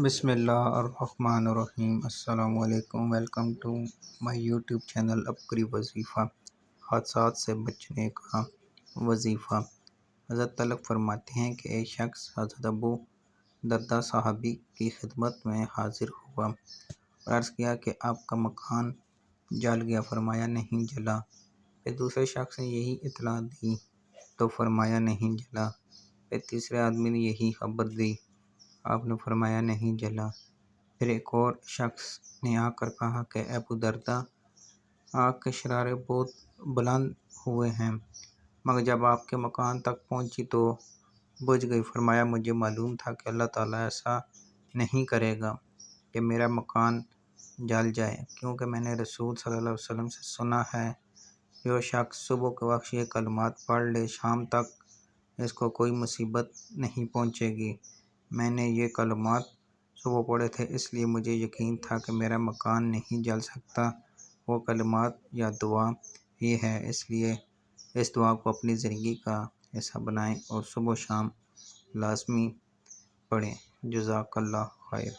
بسم اللہ الرحمن الرحیم۔ السلام علیکم۔ Welcome to my YouTube channel عبقری وظیفہ، حادثات سے بچنے کا وظیفہ۔ حضرت طلب فرماتے ہیں کہ ایک شخص حضرت ابو درداء صحابی کی خدمت میں حاضر ہوا اور عرض کیا کہ آپ کا مکان جل گیا، فرمایا نہیں جلا۔ پھر دوسرے شخص نے یہی اطلاع دی تو فرمایا نہیں جلا۔ پھر تیسرے آدمی نے یہی خبر دی، آپ نے فرمایا نہیں جلا۔ پھر ایک اور شخص نے آ کر کہا کہ ابو درداء، آگ کے شرارے بہت بلند ہوئے ہیں، مگر جب آپ کے مکان تک پہنچی تو بجھ گئی۔ فرمایا مجھے معلوم تھا کہ اللہ تعالیٰ ایسا نہیں کرے گا کہ میرا مکان جل جائے، کیونکہ میں نے رسول صلی اللہ علیہ وسلم سے سنا ہے جو شخص صبح کے وقت یہ کلمات پڑھ لے شام تک اس کو کوئی مصیبت نہیں پہنچے گی۔ میں نے یہ کلمات صبح پڑھے تھے، اس لیے مجھے یقین تھا کہ میرا مکان نہیں جل سکتا۔ وہ کلمات یا دعا یہ ہے، اس لیے اس دعا کو اپنی زندگی کا حصہ بنائیں اور صبح و شام لازمی پڑھیں۔ جزاک اللہ خیر۔